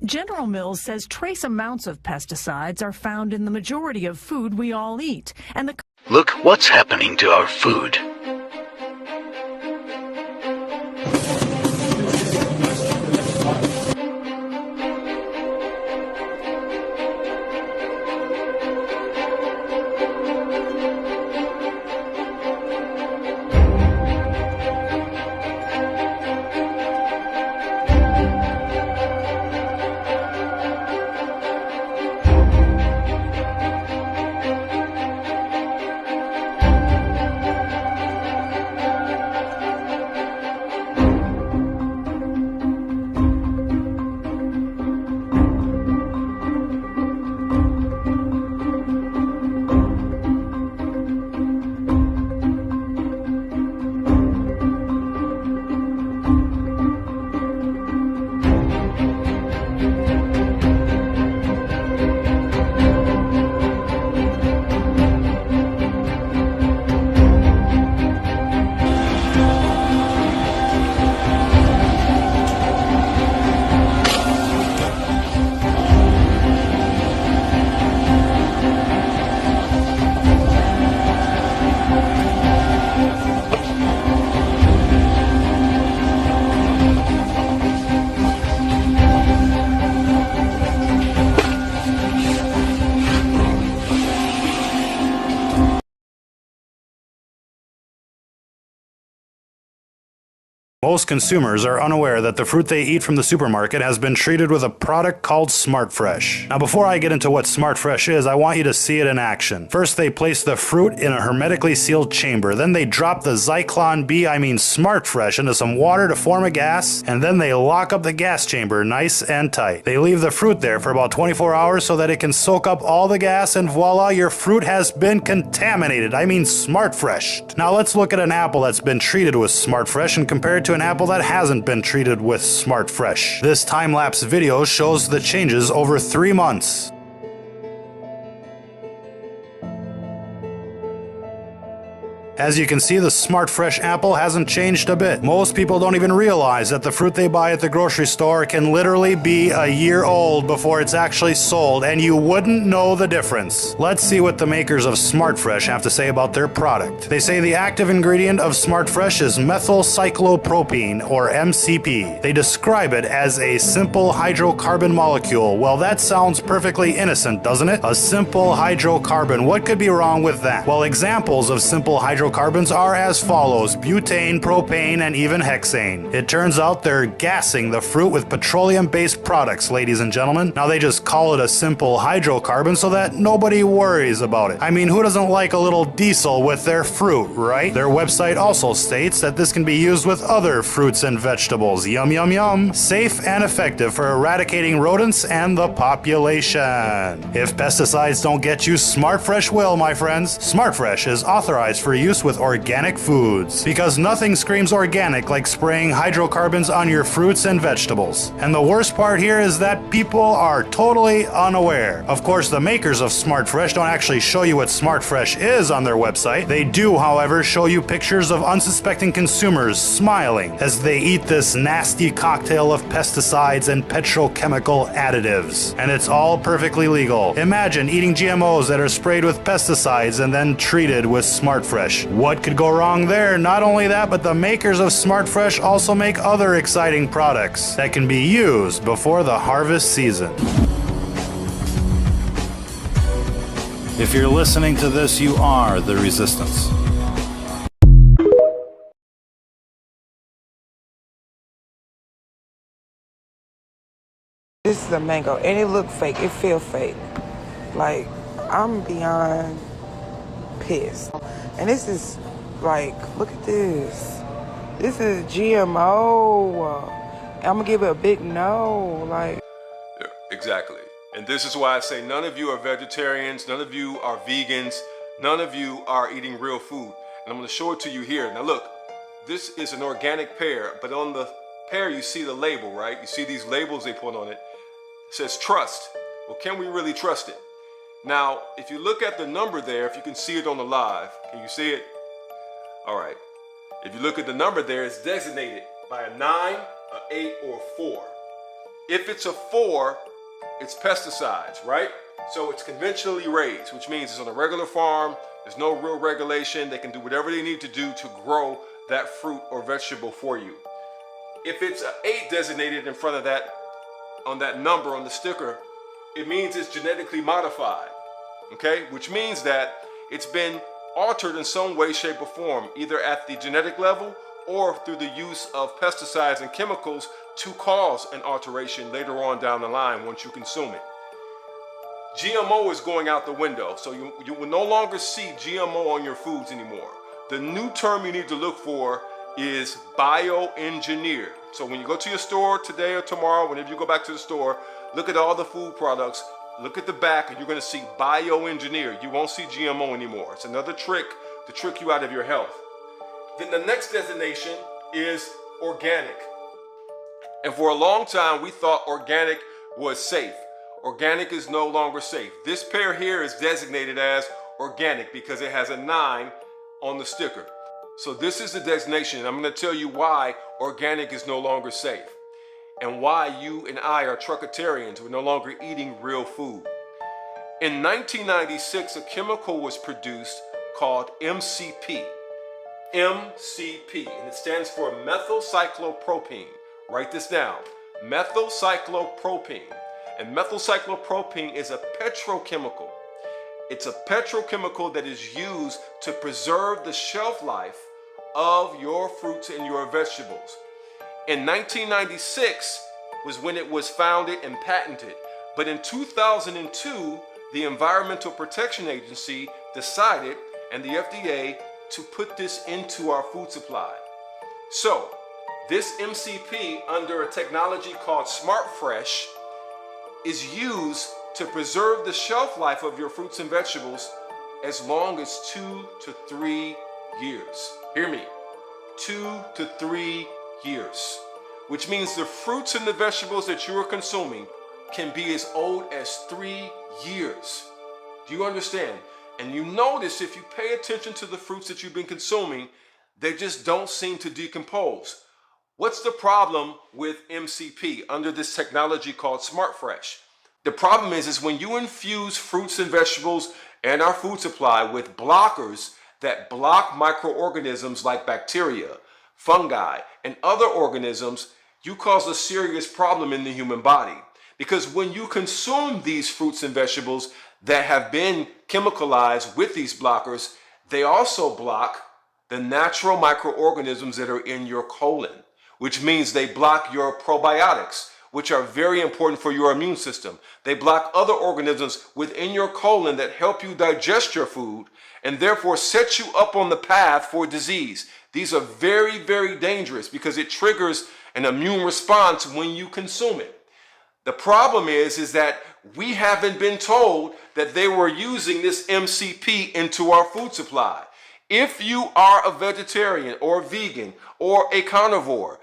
General Mills says trace amounts of pesticides are found in the majority of food we all eat, and Look what's happening to our food. Most consumers are unaware that the fruit they eat from the supermarket has been treated with a product called Smart Fresh. Now before I get into what Smart Fresh is, I want you to see it in action. First they place the fruit in a hermetically sealed chamber, then they drop the Smart Fresh into some water to form a gas, and then they lock up the gas chamber nice and tight. They leave the fruit there for about 24 hours so that it can soak up all the gas, and voila, your fruit has been contaminated. Smart Fresh. Now let's look at an apple that's been treated with Smart Fresh and compare it to an apple that hasn't been treated with Smart Fresh. This time-lapse video shows the changes over 3 months. As you can see, the Smart Fresh apple hasn't changed a bit. Most people don't even realize that the fruit they buy at the grocery store can literally be a year old before it's actually sold, and you wouldn't know the difference. Let's see what the makers of Smart Fresh have to say about their product. They say the active ingredient of Smart Fresh is methyl cyclopropene, or MCP. They describe it as a simple hydrocarbon molecule. Well, that sounds perfectly innocent, doesn't it? A simple hydrocarbon. What could be wrong with that? Well, examples of simple hydrocarbons are as follows: butane, propane, and even hexane. It turns out they're gassing the fruit with petroleum-based products, ladies and gentlemen. Now they just call it a simple hydrocarbon so that nobody worries about it. Who doesn't like a little diesel with their fruit, right? Their website also states that this can be used with other fruits and vegetables. Yum, yum, yum. Safe and effective for eradicating rodents and the population. If pesticides don't get you, Smart Fresh will, my friends. Smart Fresh is authorized for use with organic foods, because nothing screams organic like spraying hydrocarbons on your fruits and vegetables. And the worst part here is that people are totally unaware. Of course, the makers of Smart Fresh don't actually show you what Smart Fresh is on their website. They do, however, show you pictures of unsuspecting consumers smiling as they eat this nasty cocktail of pesticides and petrochemical additives. And it's all perfectly legal. Imagine eating GMOs that are sprayed with pesticides and then treated with Smart Fresh. What could go wrong there? Not only that, but the makers of Smart Fresh also make other exciting products that can be used before the harvest season. If you're listening to this, you are the resistance. This is a mango, and it look fake. It feel fake. Like, I'm beyond pissed. And this is like, look at this. This is GMO. I'm gonna give it a big no. Like, yeah, exactly. And this is why I say none of you are vegetarians, none of you are vegans, none of you are eating real food. And I'm gonna show it to you here. Now look, this is an organic pear, but on the pear you see the label, right? You see these labels they put on it. It says trust. Well, can we really trust it? Now, if you look at the number there, if you can see it on the live, can you see it? All right. If you look at the number there, it's designated by a 9, an 8, or a 4. If it's a 4, it's pesticides, right? So it's conventionally raised, which means it's on a regular farm. There's no real regulation. They can do whatever they need to do to grow that fruit or vegetable for you. If it's an 8 designated in front of that, on that number on the sticker, it means it's genetically modified, okay? Which means that it's been altered in some way, shape, or form, either at the genetic level or through the use of pesticides and chemicals to cause an alteration later on down the line once you consume it. GMO is going out the window, so you will no longer see GMO on your foods anymore. The new term you need to look for is bioengineered. So when you go to your store today or tomorrow, whenever you go back to the store, look at all the food products, look at the back, and you're going to see bioengineered. You won't see GMO anymore. It's another trick to trick you out of your health. Then the next designation is organic. And for a long time, we thought organic was safe. Organic is no longer safe. This pair here is designated as organic because it has a 9 on the sticker. So this is the designation. I'm going to tell you why organic is no longer safe and why you and I are truckitarians. We're no longer eating real food. In 1996, a chemical was produced called MCP. MCP, and it stands for methylcyclopropene. Write this down. Methylcyclopropene. And methylcyclopropene is a petrochemical. It's a petrochemical that is used to preserve the shelf life of your fruits and your vegetables. In 1996 was when it was founded and patented. But in 2002, the Environmental Protection Agency decided, and the FDA, to put this into our food supply. So, this MCP, under a technology called Smart Fresh, is used to preserve the shelf life of your fruits and vegetables as long as 2 to 3 years. Hear me, 2 to 3 years, which means the fruits and the vegetables that you are consuming can be as old as 3 years. Do you understand? And you notice if you pay attention to the fruits that you've been consuming, they just don't seem to decompose. What's the problem with MCP under this technology called Smart Fresh? The problem is when you infuse fruits and vegetables and our food supply with blockers that block microorganisms like bacteria, fungi, and other organisms, you cause a serious problem in the human body. Because when you consume these fruits and vegetables that have been chemicalized with these blockers, they also block the natural microorganisms that are in your colon, which means they block your probiotics, which are very important for your immune system. They block other organisms within your colon that help you digest your food and therefore set you up on the path for disease. These are very, very dangerous because it triggers an immune response when you consume it. The problem is that we haven't been told that they were using this MCP into our food supply. If you are a vegetarian or vegan or a carnivore,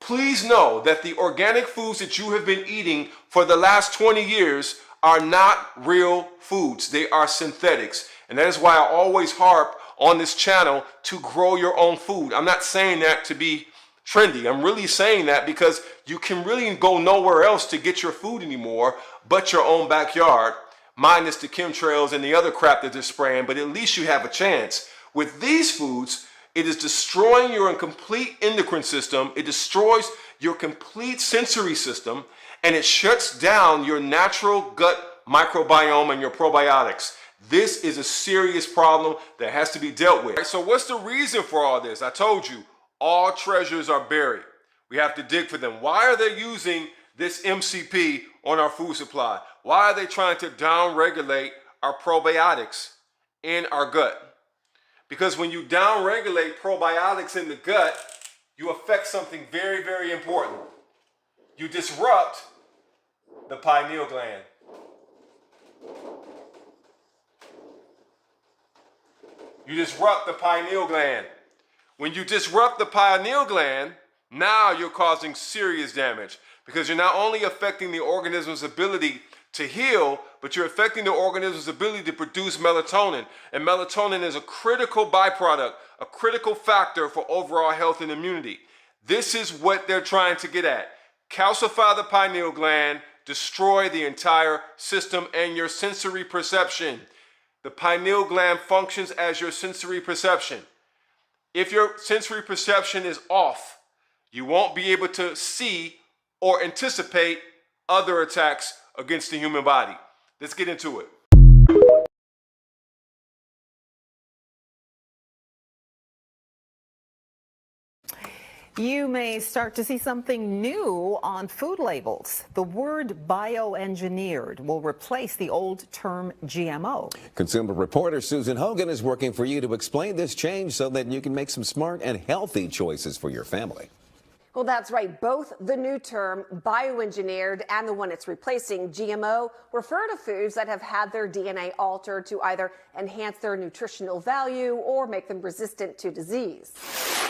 please know that the organic foods that you have been eating for the last 20 years are not real foods. They are synthetics. And that is why I always harp on this channel to grow your own food. I'm not saying that to be trendy. I'm really saying that because you can really go nowhere else to get your food anymore but your own backyard, minus the chemtrails and the other crap that they're spraying, but at least you have a chance. With these foods, it is destroying your complete endocrine system, it destroys your complete sensory system, and it shuts down your natural gut microbiome and your probiotics. This is a serious problem that has to be dealt with. So what's the reason for all this? I told you, all treasures are buried. We have to dig for them. Why are they using this MCP on our food supply? Why are they trying to downregulate our probiotics in our gut? Because when you downregulate probiotics in the gut, you affect something very, very important. You disrupt the pineal gland. You disrupt the pineal gland. When you disrupt the pineal gland, now you're causing serious damage because you're not only affecting the organism's ability to heal, but you're affecting the organism's ability to produce melatonin. And melatonin is a critical byproduct, a critical factor for overall health and immunity. This is what they're trying to get at. calcify the pineal gland, destroy the entire system and your sensory perception. The pineal gland functions as your sensory perception. If your sensory perception is off, you won't be able to see or anticipate other attacks against the human body. Let's get into it. You may start to see something new on food labels. The word bioengineered will replace the old term GMO. Consumer reporter Susan Hogan is working for you to explain this change so that you can make some smart and healthy choices for your family. Well, that's right. Both the new term bioengineered and the one it's replacing, GMO, refer to foods that have had their DNA altered to either enhance their nutritional value or make them resistant to disease.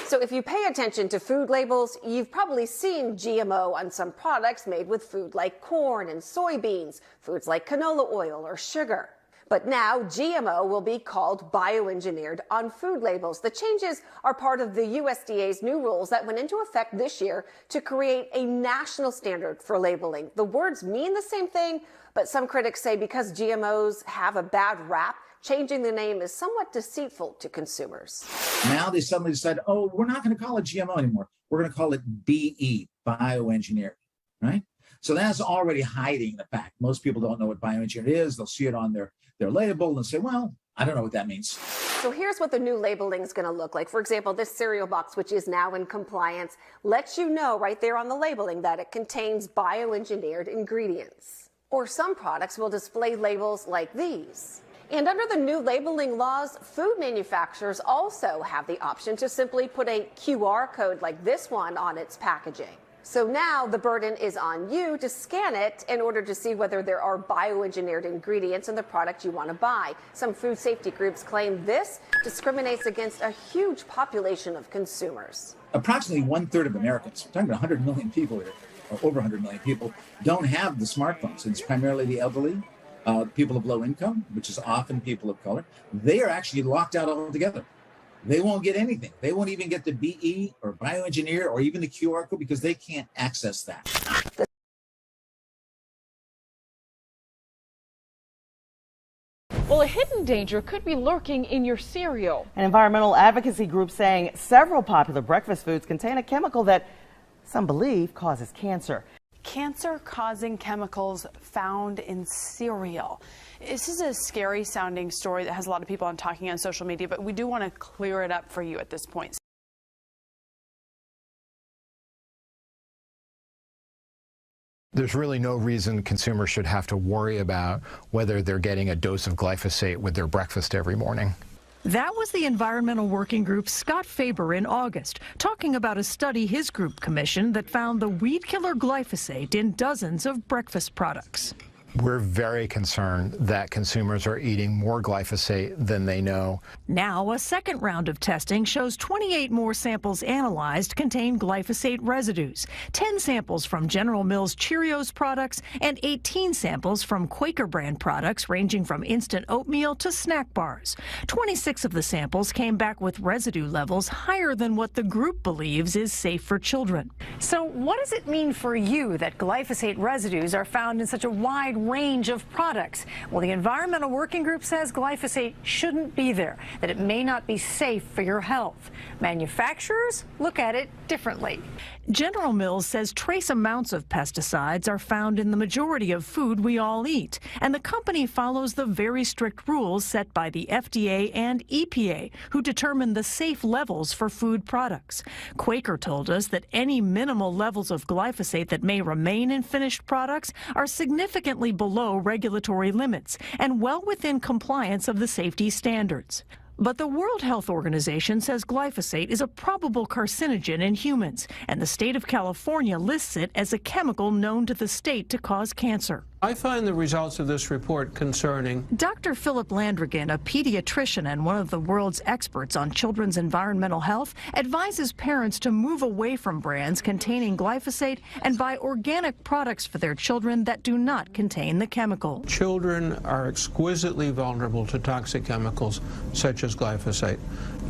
So if you pay attention to food labels, you've probably seen GMO on some products made with food like corn and soybeans, foods like canola oil or sugar. But now GMO will be called bioengineered on food labels. The changes are part of the USDA's new rules that went into effect this year to create a national standard for labeling. The words mean the same thing, but some critics say because GMOs have a bad rap, changing the name is somewhat deceitful to consumers. Now they suddenly decide, oh, we're not going to call it GMO anymore. We're going to call it BE, bioengineered, right? So that's already hiding the fact. Most people don't know what bioengineered is. They'll see it on their label and say, well, I don't know what that means. So here's what the new labeling is going to look like. For example, this cereal box, which is now in compliance, lets you know right there on the labeling that it contains bioengineered ingredients. Or some products will display labels like these. And under the new labeling laws, food manufacturers also have the option to simply put a QR code like this one on its packaging. So now the burden is on you to scan it in order to see whether there are bioengineered ingredients in the product you want to buy. Some food safety groups claim this discriminates against a huge population of consumers. Approximately 1/3 of Americans, we're talking about 100 million people here, or over 100 million people, don't have the smartphones. It's primarily the elderly, people of low income, which is often people of color. They are actually locked out altogether. They won't get anything. They won't even get the BE or bioengineer or even the QR code because they can't access that. Well, a hidden danger could be lurking in your cereal. An environmental advocacy group saying several popular breakfast foods contain a chemical that some believe causes cancer. Cancer-causing chemicals found in cereal. This is a scary sounding story that has a lot of people talking on social media, but we do want to clear it up for you at this point. There's really no reason consumers should have to worry about whether they're getting a dose of glyphosate with their breakfast every morning. That was the Environmental Working Group's Scott Faber in August, talking about a study his group commissioned that found the weed killer glyphosate in dozens of breakfast products. We're very concerned that consumers are eating more glyphosate than they know. Now, a second round of testing shows 28 more samples analyzed contain glyphosate residues, 10 samples from General Mills Cheerios products, and 18 samples from Quaker brand products ranging from instant oatmeal to snack bars. 26 of the samples came back with residue levels higher than what the group believes is safe for children. So what does it mean for you that glyphosate residues are found in such a wide range of products? Well, the Environmental Working Group says glyphosate shouldn't be there, that it may not be safe for your health. Manufacturers look at it differently. General Mills says trace amounts of pesticides are found in the majority of food we all eat, and the company follows the very strict rules set by the FDA and EPA, who determine the safe levels for food products. Quaker told us that any minimal levels of glyphosate that may remain in finished products are significantly below regulatory limits and well within compliance of the safety standards. But the World Health Organization says glyphosate is a probable carcinogen in humans, and the state of California lists it as a chemical known to the state to cause cancer. I find the results of this report concerning. Dr. Philip Landrigan, a pediatrician and one of the world's experts on children's environmental health, advises parents to move away from brands containing glyphosate and buy organic products for their children that do not contain the chemical. Children are exquisitely vulnerable to toxic chemicals such as glyphosate.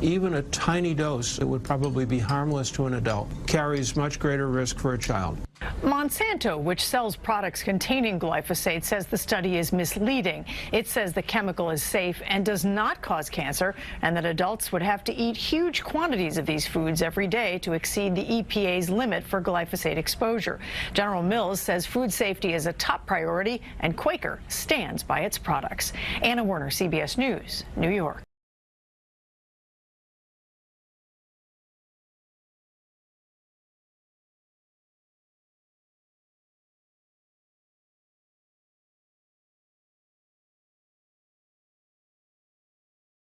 Even a tiny dose that would probably be harmless to an adult carries much greater risk for a child. Monsanto, which sells products containing glyphosate, says the study is misleading. It says the chemical is safe and does not cause cancer, and that adults would have to eat huge quantities of these foods every day to exceed the EPA's limit for glyphosate exposure. General Mills says food safety is a top priority, and Quaker stands by its products. Anna Werner, CBS News, New York.